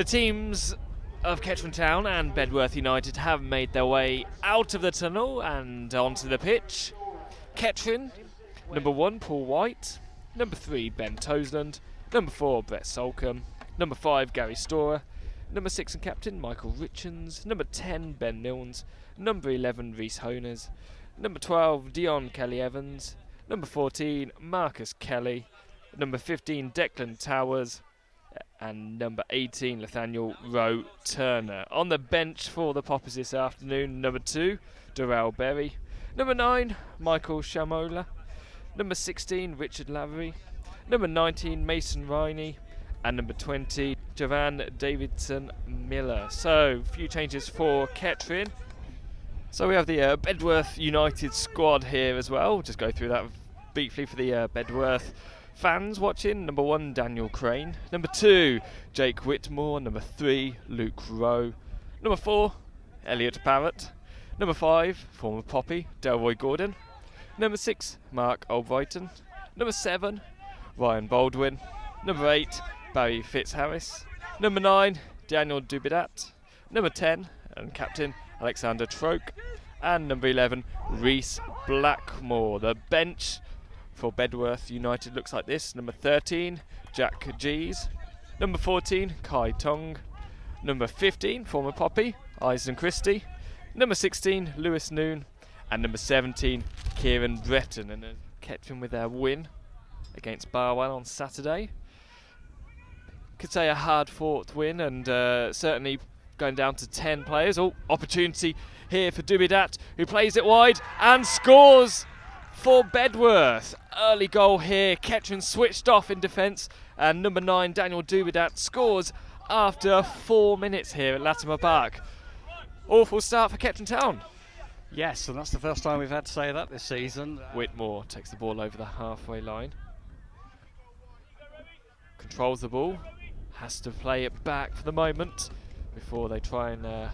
The teams of Kettering Town and Bedworth United have made their way out of the tunnel and onto the pitch. Kettering, number 1, Paul White. Number 3, Ben Toseland. Number 4, Brett Solcombe. Number 5, Gary Storer. Number 6 and captain, Michael Richards. Number 10, Ben Milnes. Number 11, Rhys Honers. Number 12, Dion Kelly-Evans. Number 14, Marcus Kelly. Number 15, Declan Towers. And number 18, Nathaniel Rowe Turner. On the bench for the Poppers this afternoon, number 2, Darrell Berry. Number 9, Michael Shamola. Number 16, Richard Lavery. Number 19, Mason Riney. And number 20, Jovan Davidson Miller. So, a few changes for Kettering. So we have the Bedworth United squad here as well. We'll just go through that briefly for the Bedworth fans watching. Number 1, Daniel Crane. Number 2, Jake Whitmore. Number 3, Luke Rowe. Number 4, Elliot Barrett. Number 5, former Poppy, Delroy Gordon. Number 6, Mark Albrighton. Number 7, Ryan Baldwin. Number 8, Barry Fitzharris. Number 9, Daniel Dubidat. Number 10, and captain, Alexander Troke. And number 11, Rhys Blackmore. The bench for Bedworth United looks like this. Number 13, Jack Gees. Number 14, Kai Tong. Number 15, former Poppy, Eisen Christie. Number 16, Lewis Noon. And number 17, Kieran Breton. And Kettering with their win against Barwell on Saturday. Could say a hard-fought win, and certainly going down to 10 players. Oh, opportunity here for Dubidat, who plays it wide and scores for Bedworth. Early goal here. Kettering switched off in defence, and number 9, Daniel Dubidat, scores after 4 minutes here at Latimer Park. Awful start for Kettering Town. Yes, and that's the first time we've had to say that this season. Whitmore takes the ball over the halfway line. Controls the ball. Has to play it back for the moment before they try and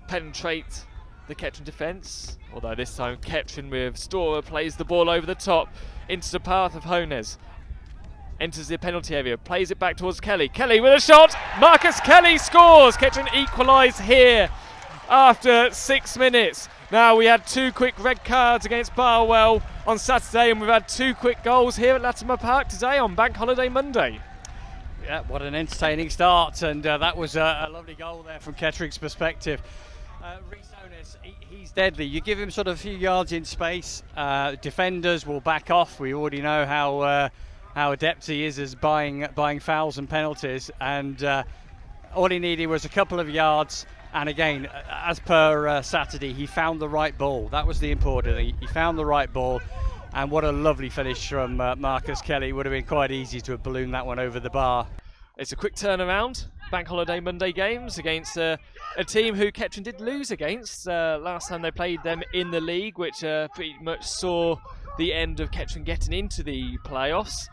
penetrate the Kettering defence. Although this time Kettering with Storer plays the ball over the top into the path of Honers. Enters the penalty area, plays it back towards Kelly. Kelly with a shot! Marcus Kelly scores! Kettering equalise here after 6 minutes. Now, we had 2 quick red cards against Barwell on Saturday, and we've had 2 quick goals here at Latimer Park today on Bank Holiday Monday. Yeah, what an entertaining start, and that was a lovely goal there from Kettering's perspective. Rhys Honers, he's deadly. You give him sort of a few yards in space, defenders will back off. We already know how adept he is as buying fouls and penalties, and all he needed was a couple of yards. And again, as per Saturday, he found the right ball. That was the important thing. He found the right ball. And what a lovely finish from Marcus Kelly. It would have been quite easy to have ballooned that one over the bar. It's a quick turnaround. Bank Holiday Monday games against a team who Kettering did lose against last time they played them in the league, which pretty much saw the end of Kettering getting into the playoffs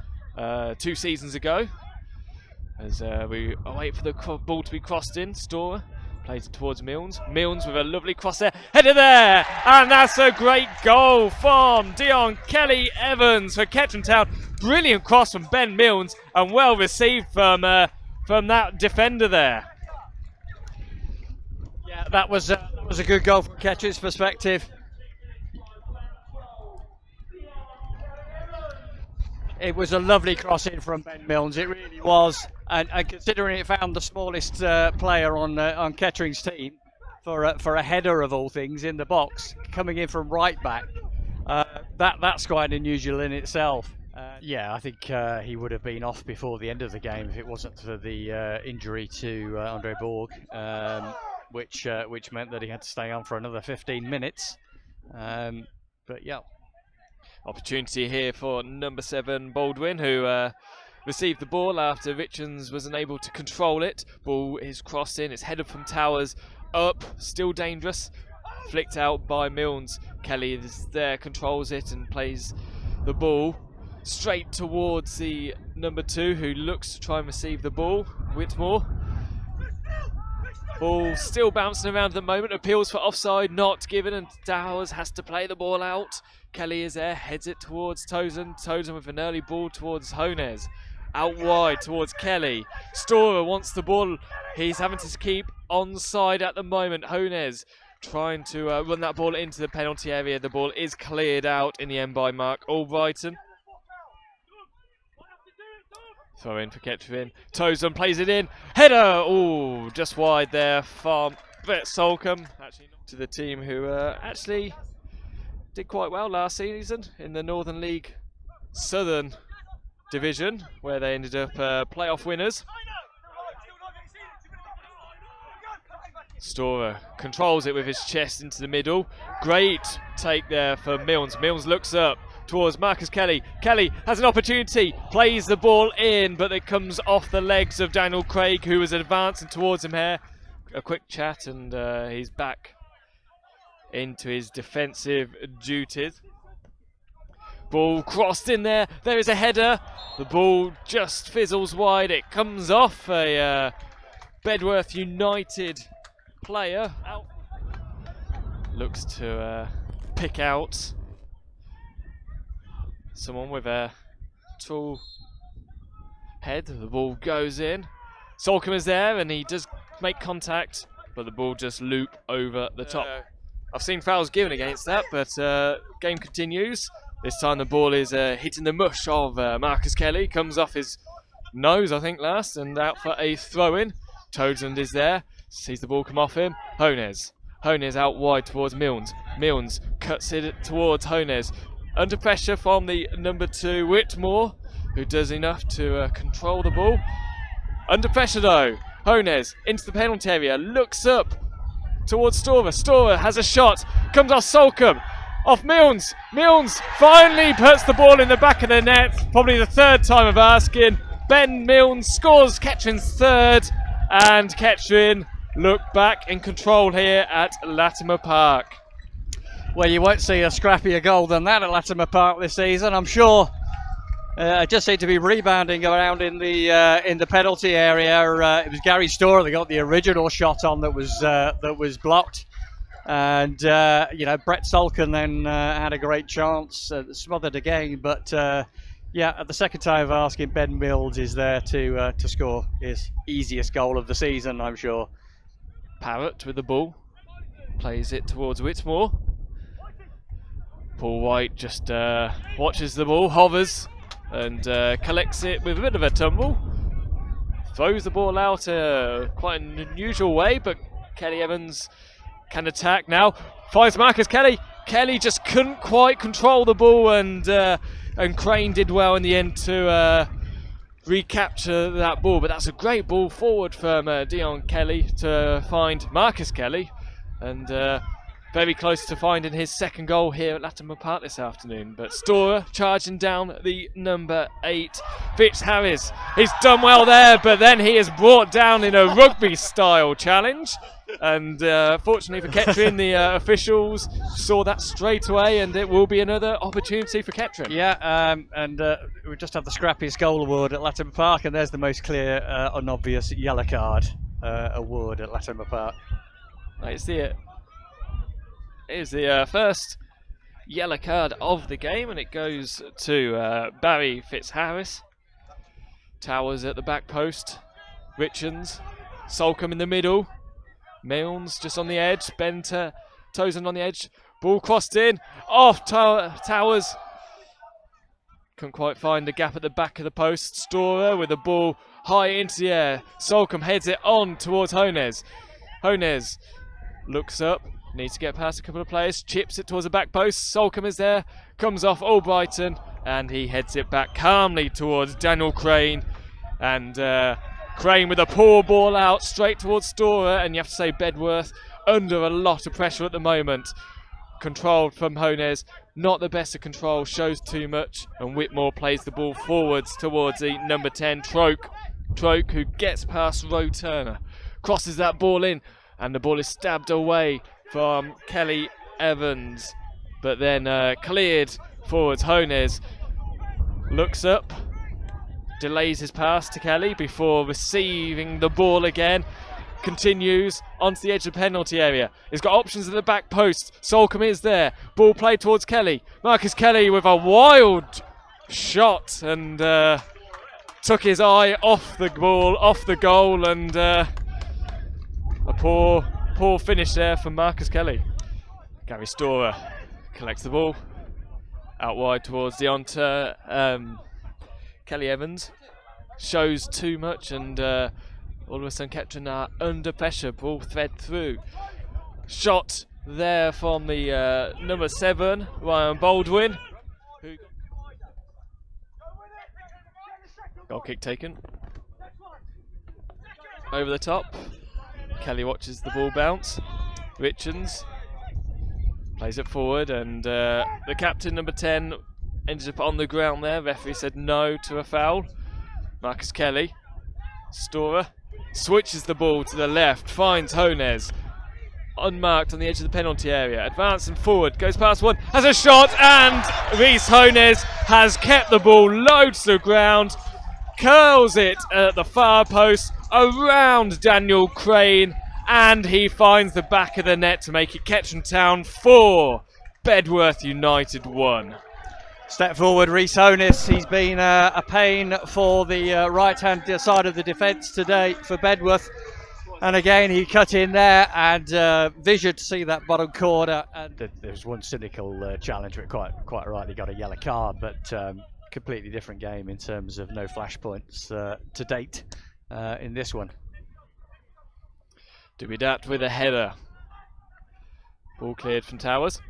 2 seasons ago. As we wait for the ball to be crossed in, Storer plays it towards Milnes. Milnes with a lovely cross there. Header there! And that's a great goal from Dion Kelly-Evans for Kettering Town. Brilliant cross from Ben Milnes and well received from that defender there. Yeah, that was a good goal from Kettering's perspective. It was a lovely cross in from Ben Milnes, it really was. And considering it found the smallest player on Kettering's team for a header of all things in the box, coming in from right back, that's quite unusual in itself. Yeah, I think he would have been off before the end of the game if it wasn't for the injury to Andre Borg, which meant that he had to stay on for another 15 minutes. But yeah. Opportunity here for number 7 Baldwin, who received the ball after Richards was unable to control it. Ball is crossed in, it's headed from Towers up, still dangerous. Flicked out by Milnes. Kelly is there, controls it and plays the ball straight towards the number 2 who looks to try and receive the ball, Whitmore. Ball still bouncing around at the moment, appeals for offside, not given, and Towers has to play the ball out. Kelly is there, heads it towards Tozen with an early ball towards Honers. out wide towards Kelly. Storer wants the ball. He's having to keep onside at the moment. Hones trying to run that ball into the penalty area. The ball is cleared out in the end by Mark Albrighton. Throw in for Kettering. Tozen plays it in. Header! Oh, just wide there from Brett Solcombe. Actually, to the team who actually did quite well last season in the Northern League Southern Division, where they ended up playoff winners. Storer controls it with his chest into the middle. Great take there for Milnes. Milnes looks up towards Marcus Kelly. Kelly has an opportunity, plays the ball in, but it comes off the legs of Daniel Craig, who was advancing towards him here. A quick chat and he's back into his defensive duties. Ball crossed in there. There is a header. The ball just fizzles wide. It comes off a Bedworth United player. Out. Looks to pick out someone with a tall head. The ball goes in. Solcombe is there and he does make contact, but the ball just loop over the top. I've seen fouls given against that, but game continues. This time the ball is hitting the mush of Marcus Kelly. Comes off his nose, I think, last, and out for a throw-in. Toadland is there. Sees the ball come off him. Hones out wide towards Milnes. Milnes cuts it towards Hones. Under pressure from the number 2, Whitmore, who does enough to control the ball. Under pressure though. Hones into the penalty area. Looks up towards Storer. Storer has a shot. Comes off Solcombe. Off Milnes. Milnes finally puts the ball in the back of the net. Probably the third time of asking. Ben Milnes scores Kettering's third. And Kettering look back in control here at Latimer Park. Well, you won't see a scrappier goal than that at Latimer Park this season, I'm sure. Just seemed to be rebounding around in the penalty area. It was Gary Storer that got the original shot on that was blocked, and Brett Solcombe then had a great chance, smothered again. But at the second time of asking, Ben Milnes is there to score his easiest goal of the season, I'm sure. Parrott with the ball, plays it towards Whitmore. Paul White just watches the ball, hovers, and collects it with a bit of a tumble. Throws the ball out quite an unusual way, but Kelly Evans can attack now. Finds Marcus Kelly. Kelly just couldn't quite control the ball, and Crane did well in the end to recapture that ball. But that's a great ball forward from Dion Kelly to find Marcus Kelly, and very close to finding his second goal here at Latimer Park this afternoon. But Storer charging down the number 8, Fitzharris. He's done well there, but then he is brought down in a rugby-style challenge. And fortunately for Kettering, the officials saw that straight away, and it will be another opportunity for Kettering. Yeah, and we just had the scrappiest goal award at Latimer Park, and there's the most clear and obvious yellow card award at Latimer Park. It's the first yellow card of the game, and it goes to Barry Fitzharris. Towers at the back post. Richards. Solcombe in the middle. Milnes just on the edge. Benter. Tozen on the edge. Ball crossed in. Off Towers. Couldn't quite find the gap at the back of the post. Storer with the ball high into the air. Solcombe heads it on towards Hones. Hones looks up. Needs to get past a couple of players. Chips it towards the back post. Solcombe is there. Comes off Albrighton. And he heads it back calmly towards Daniel Crane. And Crane with a poor ball out straight towards Storer. And you have to say Bedworth under a lot of pressure at the moment. Controlled from Hones. Not the best of control. Shows too much. And Whitmore plays the ball forwards towards the number 10, Troke. Troke, who gets past Roe Turner. Crosses that ball in. And the ball is stabbed away from Kelly Evans, but then cleared forwards. Hones looks up, delays his pass to Kelly before receiving the ball again, continues onto the edge of the penalty area. He's got options at the back post. Solcombe is there, ball played towards Kelly. Marcus Kelly with a wild shot and took his eye off the ball, off the goal, and a poor finish there from Marcus Kelly. Gary Storer collects the ball out wide towards Deonta. Kelly Evans shows too much, and all of a sudden Kettering are under pressure. Ball thread through. Shot there from the number 7, Ryan Baldwin. Goal kick taken. Over the top. Kelly watches the ball bounce. Richards plays it forward, and the captain, number 10, ended up on the ground there. Referee said no to a foul. Marcus Kelly. Storer switches the ball to the left, finds Honez. Unmarked on the edge of the penalty area. Advancing forward, goes past one, has a shot, and Rhys Honez has kept the ball low to the ground. Curls it at the far post around Daniel Crane, and he finds the back of the net to make it Kettering Town 4, Bedworth United 1. Step forward, Rhys Honez. He's been a pain for the right-hand side of the defence today for Bedworth. And again, he cut in there and vision to see that bottom corner. And there was one cynical challenge where quite rightly got a yellow card, but completely different game in terms of no flashpoints to date in this one. Dubidat with a header. Ball cleared from Towers.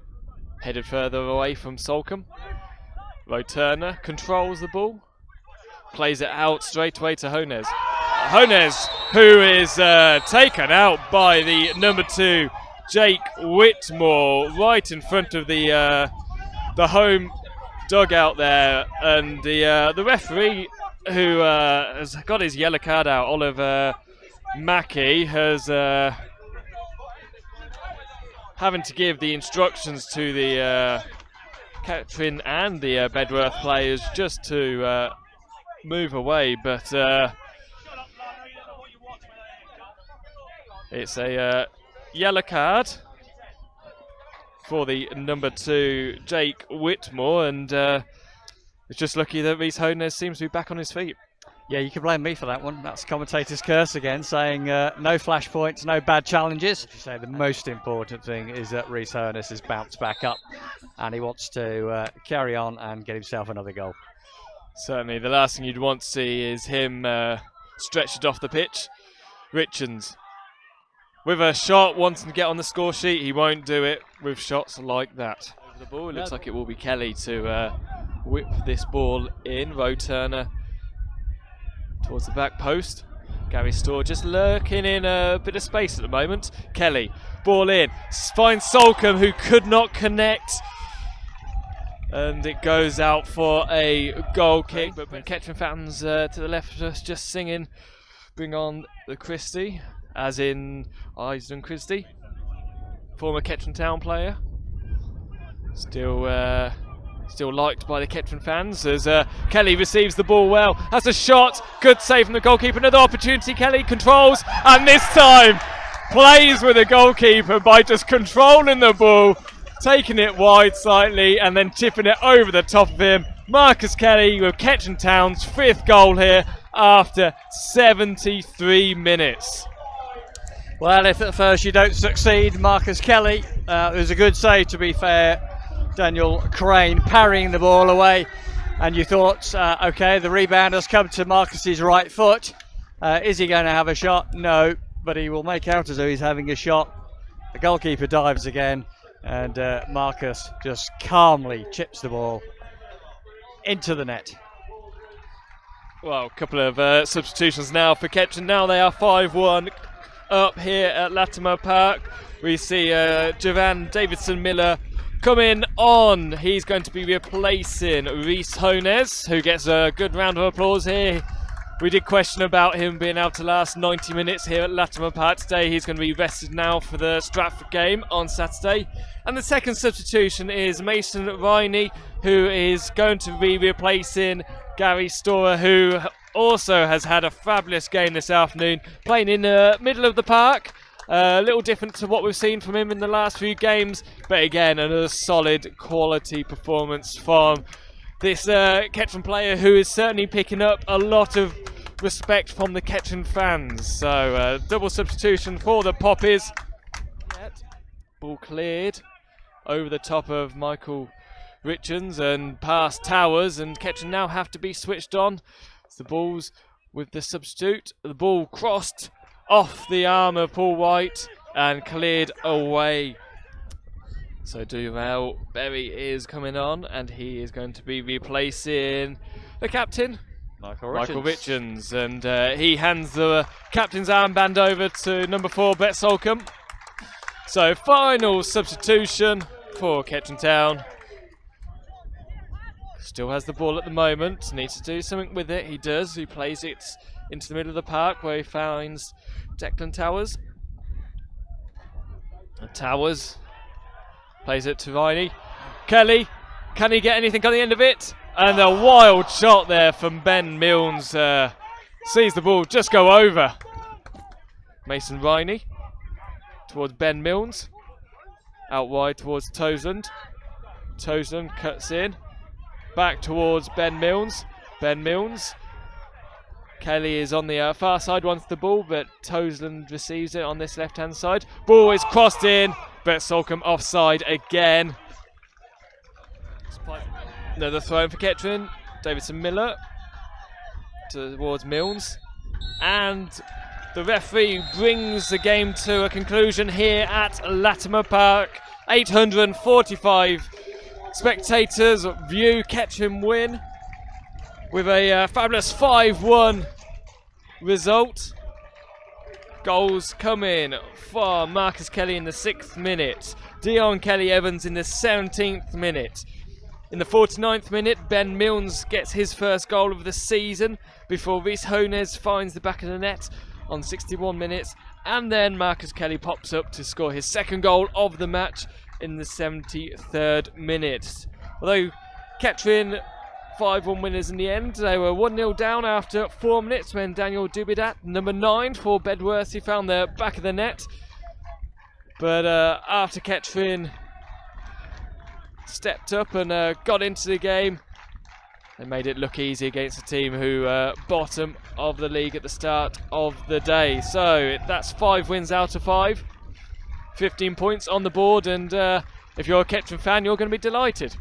Headed further away from Solcombe. Turner controls the ball. Plays it out straight away to Honez. Honez, who is taken out by the number 2, Jake Whitmore, right in front of the home dugout there, and the referee, who has got his yellow card out, Oliver Mackey, has having to give the instructions to the Kettering and the Bedworth players just to move away, but it's a yellow card for the number 2, Jake Whitmore, and it's just lucky that Rhys Honez seems to be back on his feet. Yeah, you can blame me for that one. That's commentator's curse again, saying no flashpoints, no bad challenges. You say the most important thing is that Rhys Honez has bounced back up, and he wants to carry on and get himself another goal. Certainly, the last thing you'd want to see is him stretched off the pitch. Richards with a shot, wanting to get on the score sheet. He won't do it with shots like that. Over the ball, it looks like it will be Kelly to whip this ball in. Turner towards the back post. Gary Storer just lurking in a bit of space at the moment. Kelly, ball in, finds Solcombe, who could not connect, and it goes out for a goal kick. But Kettering fans to the left just singing "Bring on the Christie," as in Isden Christie, former Kettering Town player. Still liked by the Kettering fans, as Kelly receives the ball well, has a shot, good save from the goalkeeper, another opportunity. Kelly controls, and this time plays with the goalkeeper by just controlling the ball, taking it wide slightly and then tipping it over the top of him. Marcus Kelly with Kettering Town's 5th goal here after 73 minutes. Well, if at first you don't succeed, Marcus Kelly, it was a good save, to be fair. Daniel Crane parrying the ball away, and you thought, okay, the rebound has come to Marcus's right foot. Is he going to have a shot? No, but he will make out as though he's having a shot. The goalkeeper dives again, and Marcus just calmly chips the ball into the net. Well, a couple of substitutions now for Kettering. Now they are 5-1 up here at Latimer Park. We see Javan Davidson-Miller coming on. He's going to be replacing Rhys Honez, who gets a good round of applause here. We did question about him being able to last 90 minutes here at Latimer Park today. He's going to be rested now for the Stratford game on Saturday. And the second substitution is Mason Riney, who is going to be replacing Gary Storer, who also has had a fabulous game this afternoon, playing in the middle of the park. A little different to what we've seen from him in the last few games, but again, another solid quality performance from this Kettering player who is certainly picking up a lot of respect from the Kettering fans. So double substitution for the Poppies. Ball cleared over the top of Michael Richards and past Towers, and Kettering now have to be switched on. It's the Bulls with the substitute. The ball crossed off the arm of Paul White and cleared away. So Duval Berry is coming on, and he is going to be replacing the captain, Michael Richards. And he hands the captain's armband over to number 4, Bet Solcombe. So final substitution for Kettering Town. Still has the ball at the moment, needs to do something with it. He does, he plays it into the middle of the park where he finds Declan Towers. And Towers plays it to Viney. Kelly, can he get anything on the end of it? And a wild shot there from Ben Milnes. Sees the ball just go over. Mason Viney towards Ben Milnes. Out wide towards Tosland. Tosland cuts in. Back towards Ben Milnes. Ben Milnes. Kelly is on the far side, wants the ball, but Tosland receives it on this left-hand side. Ball is crossed in. Bet Solcombe offside again. Another throw in for Kettering. Davidson Miller towards Milnes. And the referee brings the game to a conclusion here at Latimer Park. 845 spectators view Kettering win with a fabulous 5-1 result. Goals come in for Marcus Kelly in the 6th minute, Dion Kelly-Evans in the 17th minute. In the 49th minute, Ben Milnes gets his first goal of the season before Rhys Honez finds the back of the net on 61 minutes, and then Marcus Kelly pops up to score his second goal of the match in the 73rd minute. Although Kettering 5-1 winners in the end, they were 1-0 down after 4 minutes when Daniel Dubidat, number 9 for Bedworth, he found the back of the net. But after Kettering stepped up and got into the game, they made it look easy against a team who bottom of the league at the start of the day. So that's 5 wins out of 5. 15 points on the board, and if you're a Kettering fan, you're going to be delighted.